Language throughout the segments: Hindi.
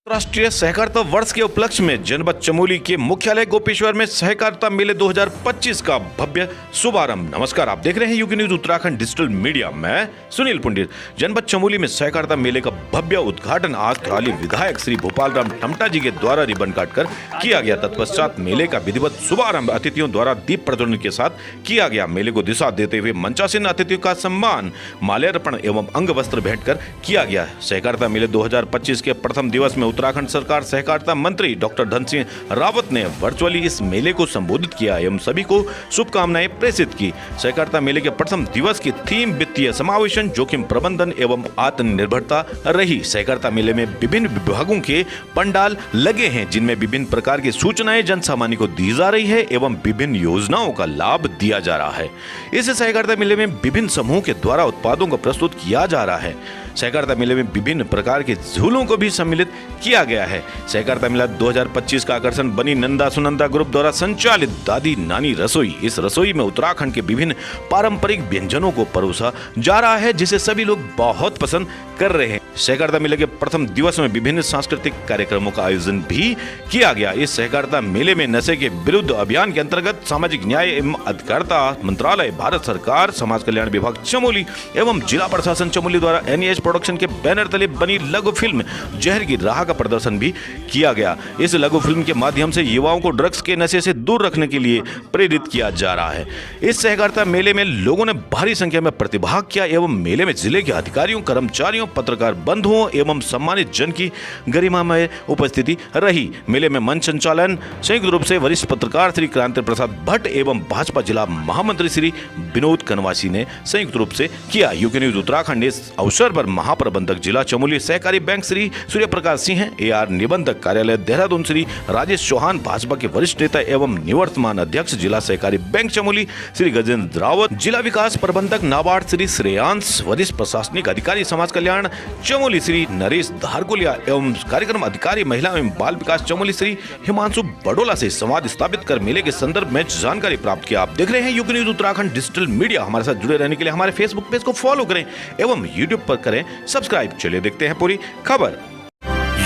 राष्ट्रीय सहकारिता वर्ष के उपलक्ष्य में जनपद चमोली के मुख्यालय गोपेश्वर में सहकारिता मेले 2025 का भव्य शुभारंभ। नमस्कार, आप देख रहे हैं UK news Uttarakhand digital media. मैं सुनील पंडित। जनपद चमोली में सहकारिता मेले का भव्य उद्घाटन आज थराली विधायक श्री भोपाल राम ठमटा जी के द्वारा रिबन काटकर किया गया। तत्पश्चात मेले का विधिवत शुभारंभ अतिथियों द्वारा दीप प्रज्वलन के साथ किया गया। मेले को दिशा देते हुए मंचासीन अतिथियों का सम्मान माल्यार्पण एवं अंग वस्त्र भेंट कर किया गया। सहकारिता मेले 2025 के प्रथम दिवस में उत्तराखंड सरकार सहकारिता मंत्री डॉक्टर धन सिंह रावत ने वर्चुअली इस मेले को संबोधित किया एवं सभी को शुभकामनाएं प्रेषित की। सहकारिता मेले के प्रथम दिवस की थीम वित्तीय समावेशन, जोखिम प्रबंधन एवं आत्मनिर्भरता रही। सहकारिता मेले में विभिन्न विभागों के पंडाल लगे हैं जिनमें विभिन्न प्रकार की सूचनाएं जन सामान्य को दी जा रही है एवं विभिन्न योजनाओं का लाभ दिया जा रहा है। इस सहकारिता मेले में विभिन्न समूहों के द्वारा उत्पादों को प्रस्तुत किया जा रहा है। सहकारिता मेले में विभिन्न प्रकार के झूलों को भी सम्मिलित किया गया है। सहकारिता मेला 2025 का आकर्षण बनी नंदा सुनंदा ग्रुप द्वारा संचालित दादी नानी रसोई। इस रसोई में उत्तराखंड के विभिन्न पारंपरिक व्यंजनों को परोसा जा रहा है जिसे सभी लोग बहुत पसंद कर रहे हैं। सहकारिता मेले के प्रथम दिवस में विभिन्न सांस्कृतिक कार्यक्रमों का आयोजन भी किया गया। इस सहकारिता मेले में नशे के विरुद्ध अभियान के अंतर्गत सामाजिक न्याय एवं अधिकारिता मंत्रालय, भारत सरकार, समाज कल्याण विभाग चमोली एवं जिला प्रशासन चमोली द्वारा NEH प्रोडक्शन के बैनर तले बनी लघु फिल्म जहर की राह का प्रदर्शन भी किया गया। इस लघु फिल्म के माध्यम से युवाओं को ड्रग्स के नशे से दूर रखने के लिए प्रेरित किया जा रहा है। इस सहकारिता मेले में लोगों ने भारी संख्या में प्रतिभाग किया एवं मेले में जिले के अधिकारियों, कर्मचारियों, पत्रकार बंधुओं एवं सम्मानित जन की गरिमामय उपस्थिति रही। मेले में मंच संचालन संयुक्त रूप से वरिष्ठ पत्रकार श्री क्रांति प्रसाद भट्ट एवं भाजपा जिला महामंत्री श्री विनोद कनवासी ने संयुक्त रूप से किया। यूके न्यूज उत्तराखंड इस अवसर पर महाप्रबंधक जिला चमोली सहकारी बैंक श्री सूर्य प्रकाश सिंह, AR निबंधक कार्यालय देहरादून श्री राजेश चौहान, भाजपा के वरिष्ठ नेता एवं निवर्तमान अध्यक्ष जिला सहकारी बैंक चमोली श्री गजेंद्र रावत, जिला विकास प्रबंधक नाबार्ड श्री श्रेयांश, वरिष्ठ प्रशासनिक अधिकारी समाज कल्याण चमोली श्री नरेश धारकुलिया एवं कार्यक्रम अधिकारी महिला एवं बाल विकास चमोली श्री हिमांशु बडोला से संवाद स्थापित कर मेले के संदर्भ में जानकारी प्राप्त किया। आप देख रहे हैं UK news Uttarakhand digital media. हमारे साथ जुड़े रहने के लिए हमारे फेसबुक पेज को फॉलो करें एवं यूट्यूब पर करें सब्सक्राइब। चलिए देखते हैं पूरी खबर।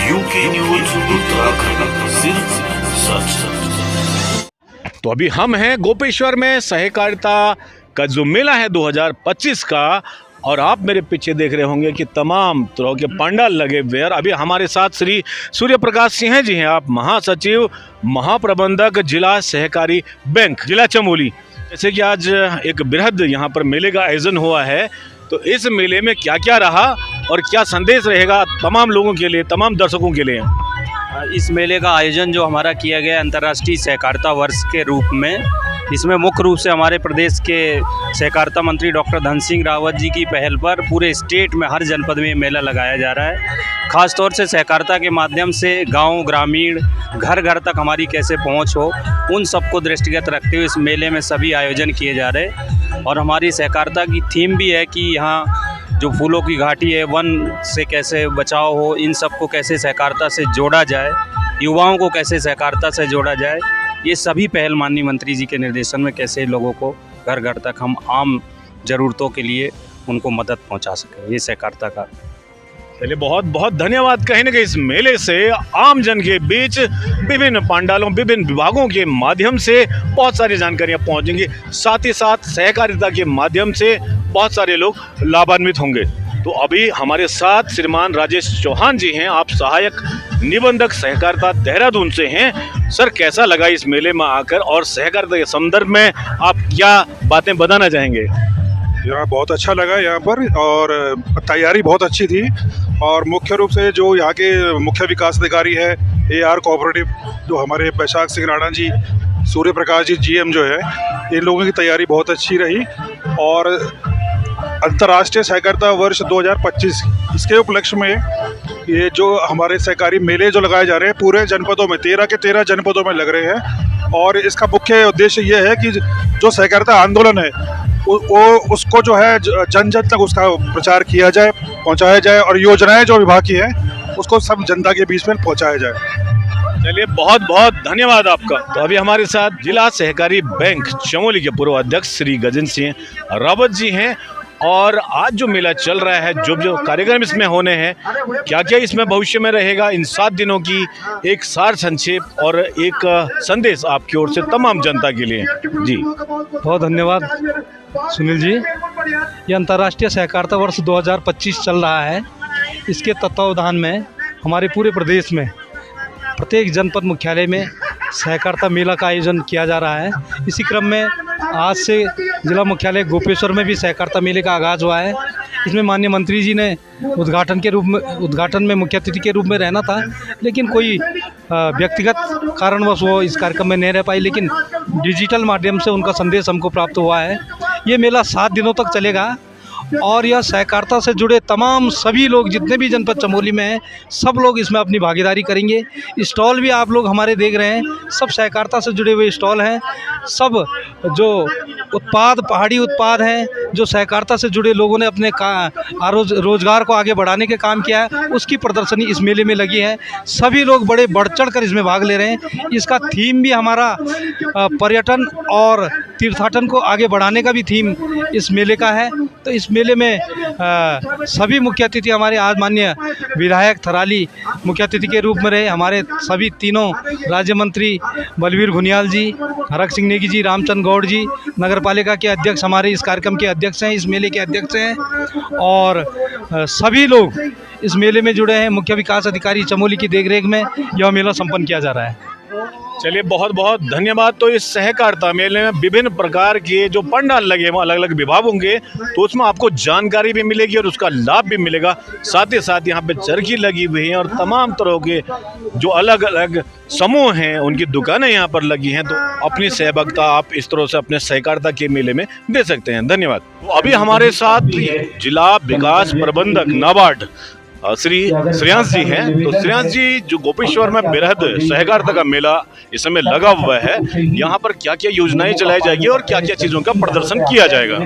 यूके न्यूज उत्तराखंड, सिर्फ सच। तो अभी हम हैं गोपेश्वर में सहकारिता का जो मेला है 2025 का, और आप मेरे पीछे देख रहे होंगे कि तमाम तरह के पंडाल लगे हुए हैं। अभी हमारे साथ श्री सूर्य प्रकाश सिंह जी हैं, आप महासचिव महाप्रबंधक जिला सहकारी बैंक जिला चमोली। जैसे कि आज एक बृहद यहाँ पर मेले का आयोजन हुआ है, तो इस मेले में क्या क्या रहा और क्या संदेश रहेगा तमाम लोगों के लिए, तमाम दर्शकों के लिए? इस मेले का आयोजन जो हमारा किया गया अंतर्राष्ट्रीय सहकारिता वर्ष के रूप में, इसमें मुख्य रूप से हमारे प्रदेश के सहकारिता मंत्री डॉक्टर धन सिंह रावत जी की पहल पर पूरे स्टेट में हर जनपद में मेला लगाया जा रहा है। ख़ास तौर से सहकारिता के माध्यम से गांव, ग्रामीण, घर घर तक हमारी कैसे पहुंच हो, उन सबको दृष्टिगत रखते हुए इस मेले में सभी आयोजन किए जा रहे हैं। और हमारी सहकारिता की थीम भी है कि यहाँ जो फूलों की घाटी है, वन से कैसे बचाव हो, इन सबको कैसे सहकारिता से जोड़ा जाए, युवाओं को कैसे सहकारिता से जोड़ा जाए, ये सभी पहल माननीय मंत्री जी के निर्देशन में कैसे लोगों को घर घर तक हम आम ज़रूरतों के लिए उनको मदद पहुंचा सकें, ये सहकारिता का। चलिए, बहुत बहुत धन्यवाद। कहीं ना कहीं इस मेले से आम जन के बीच विभिन्न पंडालों, विभिन्न विभागों के माध्यम से बहुत सारी जानकारियां पहुंचेंगी, साथ ही साथ सहकारिता के माध्यम से बहुत सारे लोग लाभान्वित होंगे। तो अभी हमारे साथ श्रीमान राजेश चौहान जी हैं, आप सहायक निबंधक सहकारिता देहरादून से हैं। सर, कैसा लगा इस मेले में आकर और सहकारिता के संदर्भ में आप क्या बातें बताना चाहेंगे? यहाँ बहुत अच्छा लगा यहाँ पर, और तैयारी बहुत अच्छी थी। और मुख्य रूप से जो यहाँ के मुख्य विकास अधिकारी है AR कोऑपरेटिव, जो हमारे बैशाख सिंह राणा जी, सूर्य प्रकाश जी GM जो है, इन लोगों की तैयारी बहुत अच्छी रही। और अंतर्राष्ट्रीय सहकारिता वर्ष 2025 इसके उपलक्ष्य में ये जो हमारे सहकारी मेले जो लगाए जा रहे हैं पूरे जनपदों में, 13 के 13 जनपदों में लग रहे हैं। और इसका मुख्य उद्देश्य ये है कि जो सहकारिता आंदोलन है वो उसको जो है जन जन तक उसका प्रचार किया जाए, पहुंचाया जाए, और योजनाएं जो विभाग की हैं उसको सब जनता के बीच में पहुंचाया जाए। चलिए, बहुत बहुत धन्यवाद आपका। तो अभी हमारे साथ जिला सहकारी बैंक चमोली के पूर्व अध्यक्ष श्री गजेंद्र सिंह रावत जी हैं, और आज जो मेला चल रहा है, जो जो कार्यक्रम इसमें होने हैं, क्या क्या इसमें भविष्य में रहेगा, इन 7 दिनों की एक सार संक्षेप और एक संदेश आपकी ओर से तमाम जनता के लिए। जी बहुत धन्यवाद सुनील जी। ये अंतर्राष्ट्रीय सहकारिता वर्ष 2025 चल रहा है। इसके तत्वावधान में हमारे पूरे प्रदेश में प्रत्येक जनपद मुख्यालय में सहकारिता मेला का आयोजन किया जा रहा है। इसी क्रम में आज से जिला मुख्यालय गोपेश्वर में भी सहकारिता मेले का आगाज़ हुआ है। इसमें माननीय मंत्री जी ने उद्घाटन में मुख्य अतिथि के रूप में रहना था, लेकिन कोई व्यक्तिगत कारणवश वो इस कार्यक्रम में नहीं रह पाई, लेकिन डिजिटल माध्यम से उनका संदेश हमको प्राप्त हुआ है। ये मेला 7 दिनों तक चलेगा और यह सहकारिता से जुड़े तमाम सभी लोग, जितने भी जनपद चमोली में हैं, सब लोग इसमें अपनी भागीदारी करेंगे। स्टॉल भी आप लोग हमारे देख रहे हैं, सब सहकारिता से जुड़े हुए स्टॉल हैं। सब जो उत्पाद, पहाड़ी उत्पाद हैं, जो सहकारिता से जुड़े लोगों ने अपने रोजगार को आगे बढ़ाने के काम किया है, उसकी प्रदर्शनी इस मेले में लगी है। सभी लोग बड़े बढ़ चढ़ कर इसमें भाग ले रहे हैं। इसका थीम भी हमारा पर्यटन और तीर्थाटन को आगे बढ़ाने का भी थीम इस मेले का है। तो इस मेले में सभी मुख्य अतिथि हमारे आज माननीय विधायक थराली मुख्य अतिथि के रूप में रहे। हमारे सभी तीनों राज्य मंत्री बलवीर घुनियाल जी, हरक सिंह नेगी जी, रामचंद्र गौड़ जी, नगर पालिका के अध्यक्ष हमारे इस कार्यक्रम के अध्यक्ष हैं, इस मेले के अध्यक्ष हैं, और सभी लोग इस मेले में जुड़े हैं। मुख्य विकास अधिकारी चमोली की देखरेख में यह मेला संपन्न किया जा रहा है। चलिए, बहुत बहुत धन्यवाद। तो इस सहकारिता मेले में विभिन्न प्रकार के जो पंडाल लगे हैं, अलग अलग विभाग होंगे, तो उसमें आपको जानकारी भी मिलेगी और उसका लाभ भी मिलेगा। साथ ही साथ यहाँ पे चरखी लगी हुई है और तमाम तरह के जो अलग अलग समूह हैं उनकी दुकानें यहाँ पर लगी हैं। तो अपनी सहभागिता आप इस तरह से अपने सहकारिता के मेले में दे सकते हैं। धन्यवाद। तो अभी हमारे साथ जिला विकास प्रबंधक नाबार्ड श्री श्रेयांश जी हैं। तो श्रेयांश जी, जो गोपेश्वर में बृहद सहकारिता का मेला इस समय लगा हुआ है, यहाँ पर क्या क्या योजनाएं चलाई जाएगी और क्या क्या चीज़ों का प्रदर्शन किया जाएगा?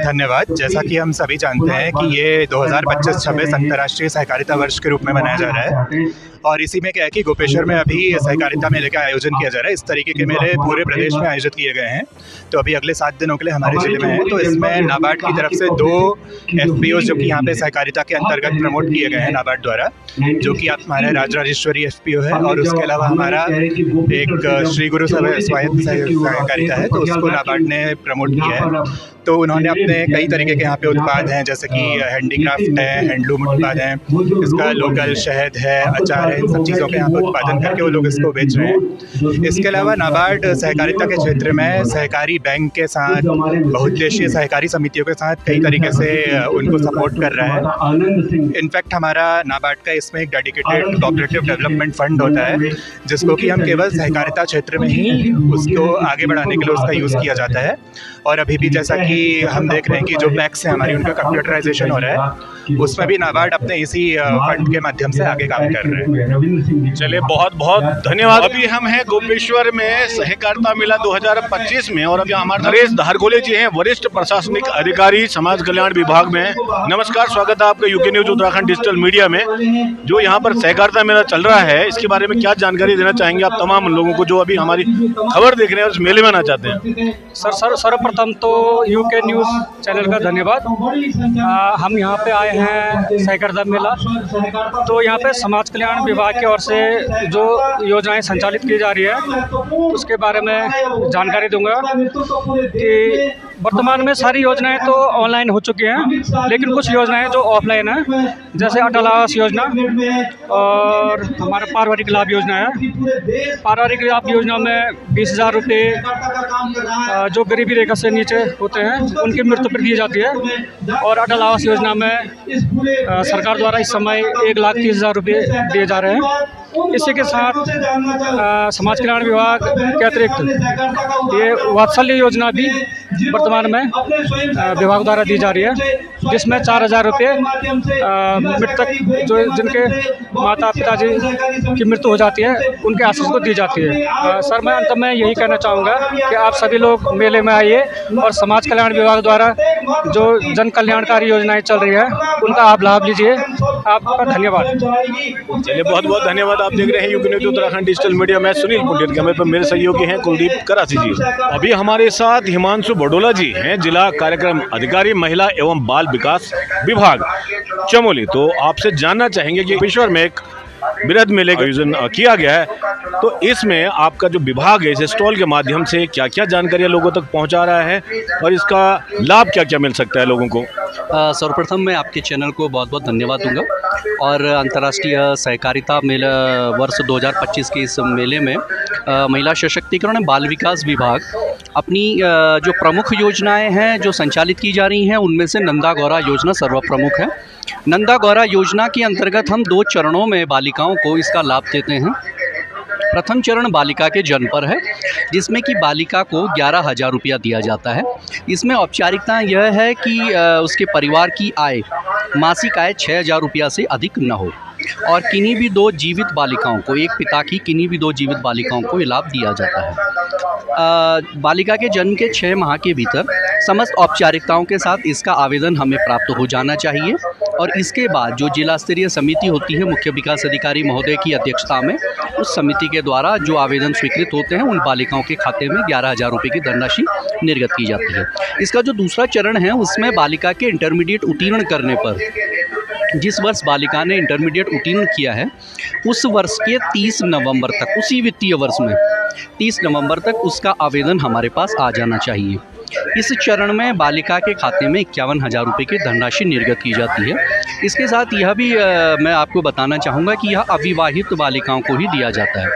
धन्यवाद। जैसा कि हम सभी जानते हैं कि ये 2025-26 अंतर्राष्ट्रीय सहकारिता वर्ष के रूप में मनाया जा रहा है, और इसी में क्या है कि गोपेश्वर में अभी सहकारिता मेले का आयोजन किया जा रहा है। इस तरीके के मेले पूरे प्रदेश में आयोजित किए गए हैं। तो अभी अगले 7 दिनों के लिए हमारे जिले में है। तो इसमें नाबार्ड की तरफ से 2 FPO जो कि यहाँ पे सहकारिता के अंतर्गत प्रमोट किए गए हैं नाबार्ड द्वारा, जो कि हमारे राजराजेश्वरी FPO है, और उसके अलावा हमारा एक श्री गुरु स्वायत्त सहकारिता है, तो उसको नाबार्ड ने प्रमोट किया है। तो उन्होंने अपने कई तरीके के यहाँ पे उत्पाद हैं, जैसे कि हैंडीक्राफ्ट है, हैंडलूम उत्पाद हैं, इसका लोकल शहद है, अचार है, इन सब चीज़ों के यहाँ पे उत्पादन करके वो लोग इसको बेच रहे हैं। इसके अलावा नाबार्ड सहकारिता के क्षेत्र में सहकारी बैंक के साथ, बहुउद्देशीय सहकारी समितियों के साथ कई तरीके से उनको सपोर्ट कर रहा है। इनफैक्ट हमारा नाबार्ड का इसमें एक डेडिकेटेड कोऑपरेटिव डेवलपमेंट फंड होता है, जिसको कि हम केवल सहकारिता क्षेत्र में ही उसको आगे बढ़ाने के लिए उसका यूज़ किया जाता है। और अभी भी जैसा कि हम देख रहे हैं कि जो पैक्स हैं हमारी, उनका कंप्यूटराइजेशन हो रहा है, उसमें भी नाबार्ड अपने इसी फंड के माध्यम से आगे काम कर रहे हैं। चलिए, बहुत बहुत धन्यवाद। अभी हम हैं गोपेश्वर में सहकारिता मेला 2025 में, और अभी हमारे नरेश धारगोले जी हैं, वरिष्ठ प्रशासनिक अधिकारी समाज कल्याण विभाग में। नमस्कार, स्वागत है आपका UK news Uttarakhand digital media में। जो यहाँ पर सहकारिता मेला चल रहा है, इसके बारे में क्या जानकारी देना चाहेंगे आप तमाम लोगों को जो अभी हमारी खबर देख रहे हैं और इस मेले में आना चाहते हैं? सर्वप्रथम तो यूके न्यूज़ चैनल का धन्यवाद। हम यहाँ पे आए हैं सहकारिता मेला, तो यहाँ पे समाज कल्याण विभाग की ओर से जो योजनाएं संचालित की जा रही है उसके बारे में जानकारी दूंगा कि वर्तमान में सारी योजनाएं तो ऑनलाइन हो चुकी हैं, लेकिन कुछ योजनाएं जो ऑफलाइन हैं, जैसे अटल आवास योजना और हमारा पारिवारिक लाभ योजना है। पारिवारिक लाभ योजना में 20,000 रुपये जो गरीबी रेखा से नीचे होते हैं उनकी मृत्यु पर दी जाती है, और अटल आवास योजना में सरकार द्वारा इस समय 1,30,000 रुपये दिए जा रहे हैं। इसी के साथ समाज कल्याण विभाग के अतिरिक्त ये वात्सल्य योजना भी वर्तमान में विभाग द्वारा दी जा रही है, जिसमें 4,000 रुपये मृतक जो जिनके माता पिताजी की मृत्यु हो जाती है उनके आश्रित को दी जाती है। सर, मैं अंत में यही कहना चाहूँगा कि आप सभी लोग मेले में आइए और समाज कल्याण विभाग द्वारा जो जन कल्याणकारी योजनाएं चल रही है उनका आप लाभ लीजिए। आपका धन्यवाद। चलिए, बहुत बहुत धन्यवाद आप देख रहे हैं UK news Uttarakhand digital media में सुनील पुंडित। कैमरे पर मेरे सहयोगी हैं कुलदीप करासी जी। अभी हमारे साथ हिमांशु बडोला जी हैं, जिला कार्यक्रम अधिकारी महिला एवं बाल विकास विभाग चमोली। तो आपसे जानना चाहेंगे कि गोपेश्वर में एक वृहद मेले का आयोजन किया गया है, तो इसमें आपका जो विभाग है इस स्टॉल के माध्यम से क्या क्या जानकारियां लोगों तक पहुंचा रहा है और इसका लाभ क्या क्या मिल सकता है लोगों को? सर्वप्रथम मैं आपके चैनल को बहुत बहुत धन्यवाद दूंगा और अंतर्राष्ट्रीय सहकारिता मेला वर्ष 2025 के इस मेले में महिला सशक्तिकरण एवं बाल विकास विभाग अपनी जो प्रमुख योजनाएं हैं जो संचालित की जा रही हैं, उनमें से नंदा गौरा योजना सर्वप्रमुख है। नंदा गौरा योजना के अंतर्गत हम 2 चरणों में बालिकाओं को इसका लाभ देते हैं। प्रथम चरण बालिका के जन्म पर है, जिसमें कि बालिका को 11,000 रुपया दिया जाता है। इसमें औपचारिकता यह है कि उसके परिवार की आय, मासिक आय 6,000 रुपया से अधिक न हो और किन्हीं भी 2 जीवित बालिकाओं को, एक पिता की किन्हीं भी 2 जीवित बालिकाओं को ये लाभ दिया जाता है। बालिका के जन्म के 6 माह के भीतर समस्त औपचारिकताओं के साथ इसका आवेदन हमें प्राप्त हो जाना चाहिए और इसके बाद जो जिला स्तरीय समिति होती है मुख्य विकास अधिकारी महोदय की अध्यक्षता में, उस समिति के द्वारा जो आवेदन स्वीकृत होते हैं उन बालिकाओं के खाते में 11,000 रुपये की धनराशि निर्गत की जाती है। इसका जो दूसरा चरण है उसमें बालिका के इंटरमीडिएट उत्तीर्ण करने पर, जिस वर्ष बालिका ने इंटरमीडिएट उत्तीर्ण किया है उस वर्ष के 30 नवंबर तक, उसी वित्तीय वर्ष में 30 नवंबर तक उसका आवेदन हमारे पास आ जाना चाहिए। इस चरण में बालिका के खाते में 51,000 रुपये की धनराशि निर्गत की जाती है। इसके साथ यह भी मैं आपको बताना चाहूँगा कि यह अविवाहित बालिकाओं को ही दिया जाता है,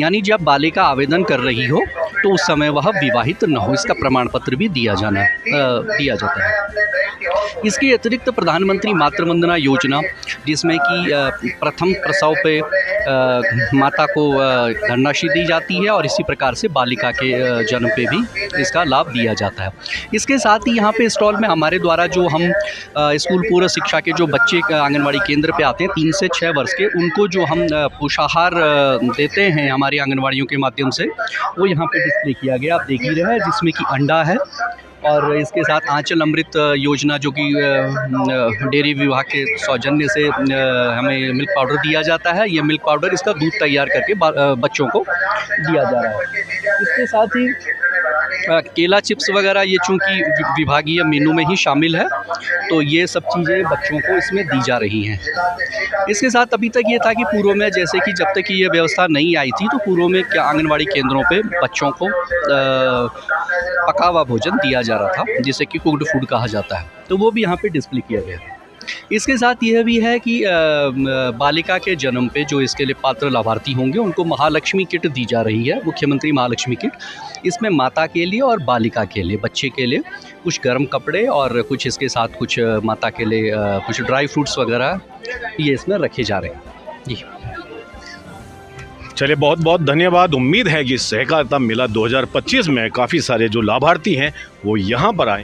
यानी जब बालिका आवेदन कर रही हो तो उस समय वह विवाहित न हो, इसका प्रमाण पत्र भी दिया जाता है। इसके अतिरिक्त प्रधानमंत्री मातृ वंदना योजना, जिसमें कि प्रथम प्रसव पे माता को धनराशि दी जाती है और इसी प्रकार से बालिका के जन्म पे भी इसका लाभ दिया जाता है। इसके साथ ही यहाँ पे स्टॉल में हमारे द्वारा जो हम स्कूल पूर्व शिक्षा के जो बच्चे आंगनवाड़ी केंद्र पे आते हैं 3 से 6 वर्ष के, उनको जो हम पोषाहार देते हैं हमारी आंगनवाड़ियों के माध्यम से, वो यहाँ पे डिस्प्ले किया गया, आप देख ही रहे हैं, जिसमें कि अंडा है और इसके साथ आंचल अमृत योजना जो कि डेयरी विभाग के सौजन्य से हमें मिल्क पाउडर दिया जाता है। ये मिल्क पाउडर, इसका दूध तैयार करके बच्चों को दिया जा रहा है। इसके साथ ही केला चिप्स वगैरह ये चूँकि विभागीय मेनू में ही शामिल है, तो ये सब चीज़ें बच्चों को इसमें दी जा रही हैं। इसके साथ अभी तक ये था कि पूर्व में, जैसे कि जब तक ये व्यवस्था नहीं आई थी, तो पूर्व में क्या आंगनवाड़ी केंद्रों पे बच्चों को पका हुआ भोजन दिया जा रहा था, जिसे कि कुक्ड फूड कहा जाता है, तो वो भी यहाँ पे डिस्प्ले किया गया है। इसके साथ यह भी है कि बालिका के जन्म पे जो इसके लिए पात्र लाभार्थी होंगे उनको महालक्ष्मी किट दी जा रही है, मुख्यमंत्री महालक्ष्मी किट। इसमें माता के लिए और बालिका के लिए, बच्चे के लिए कुछ गर्म कपड़े और कुछ इसके साथ कुछ माता के लिए कुछ ड्राई फ्रूट्स वगैरह ये इसमें रखे जा रहे हैं जी। चलिए, बहुत बहुत धन्यवाद। उम्मीद है कि सहकारिता मेला 2025 में काफ़ी सारे जो लाभार्थी हैं वो यहाँ पर आए।